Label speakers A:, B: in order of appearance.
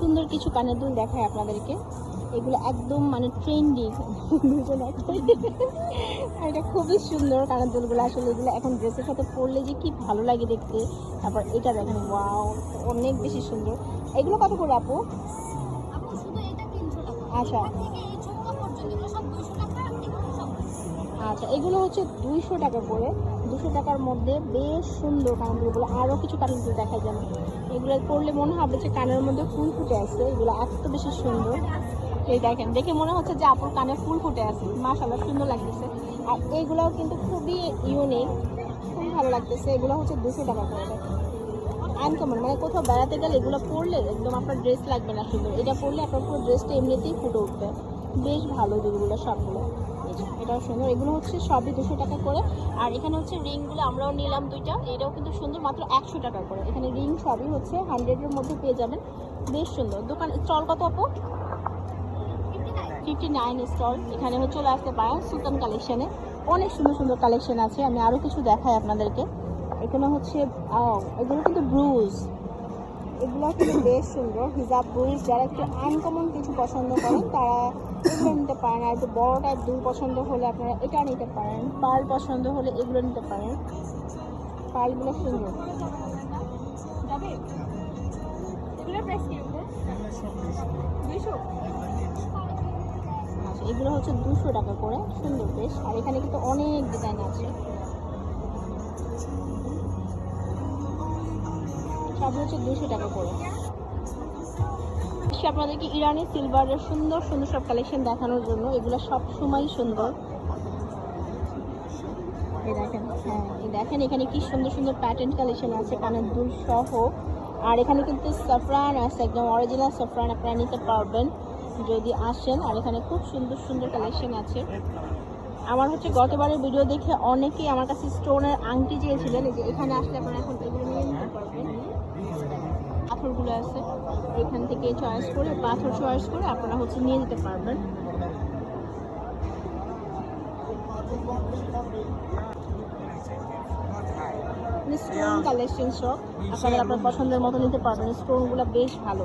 A: সুন্দর কিছু কানের দুল দেখায় আপনাদেরকে। এগুলো একদম মানে ট্রেন্ডি, এটা খুবই সুন্দর কানের দুলগুলো। আসলে এগুলো এখন ড্রেসের সাথে পরলে যে কি ভালো লাগে দেখতে। তারপর এটা দেখেন, ওয়াও, অনেক বেশি সুন্দর। এগুলো কত করে আপু? আচ্ছা আচ্ছা, এগুলো হচ্ছে 200 টাকা করে। 200 টাকার মধ্যে বেশ সুন্দর কানের দুলগুলো। আরও কিছু কানের দুল দেখা যাবে, এগুলো পরলে মনে হবে যে কানের মধ্যে ফুল ফুটে আছে। এগুলো এত বেশি সুন্দর, এই দেখেন, দেখে মনে হচ্ছে যে আপুর কানে ফুল ফুটে আছে। মাশাআল্লাহ, সুন্দর লাগতেছে। আর এইগুলোও কিন্তু খুবই ইউনিক, খুব ভালো লাগতেছে। এগুলো হচ্ছে 200 টাকা করে। আনকমন, মানে কোথাও বেড়াতে গেলে এগুলো পরলে একদম আপনার ড্রেস লাগবে না সুন্দর, এটা পরলে আপনার পুরো ড্রেসটা এমনিতেই ফুটে উঠবে। বেশ ভালো দুলগুলো সবগুলো। এটাও সুন্দর। এগুলো হচ্ছে সবই 200 টাকা করে। আর এখানে হচ্ছে রিংগুলো আমরাও নিলাম দুইটা, এটাও কিন্তু সুন্দর, মাত্র 100 টাকা করে। এখানে রিং সবই হচ্ছে 100-এর মধ্যে পেয়ে যাবেন। বেশ সুন্দর। দোকান স্টল কত আপু? 59 স্টল। এখানে হচ্ছে চলে আসতে পারেন সুলতান কালেকশনে। অনেক সুন্দর সুন্দর কালেকশন আছে, আমি আরও কিছু দেখাই আপনাদেরকে। এখানে হচ্ছে এগুলো কিন্তু ব্রুজ, এগুলো কিন্তু বেশ সুন্দর। হিজাব ব্রুজ, যারা একটু আনকমন কিছু পছন্দ করেন তারা এগুলো নিতে পারেন। আর একটু বড় টাইপ দুল পছন্দ হলে আপনারা এটা নিতে পারেন। পার্ল পছন্দ হলে এগুলো নিতে পারেন। পার্লগুলো সুন্দর। আচ্ছা, এগুলো হচ্ছে 200 টাকা করে, সুন্দর বেশ। আর এখানে কিন্তু অনেক ডিজাইন আছে, সব হচ্ছে 200 টাকা করে। আপনাদেরকে ইরানি সিলভারের সুন্দর সুন্দর সব কালেকশন দেখানোর জন্য। এগুলো সব সময় সুন্দর। এই দেখেন, হ্যাঁ এই দেখেন, এখানে কি সুন্দর সুন্দর প্যাটার্ন কালেকশন আছে কানের দুল সহ। আর এখানে কিন্তু সাফরান আছে, একদম অরিজিনাল সাফরান, আপনারা নিতে পারবেন যদি আসেন। আর এখানে খুব সুন্দর সুন্দর কালেকশন আছে। আমার হচ্ছে গতবারের ভিডিও দেখে অনেকেই আমার কাছে স্টোনের আংটি চেয়েছিলেন, এই যে এখানে আসলে আপনারা এখন এগুলো নিয়ে নিতে পারবেন। পাথরগুলো আছে, এখান থেকে চয়েস করে, পাথর চয়েস করে আপনারা হচ্ছে নিয়ে নিতে পারবেন। স্টোন কালেকশন সব আপনারা আপনার পছন্দের মতো নিতে পারবেন। স্টোনগুলো বেশ ভালো।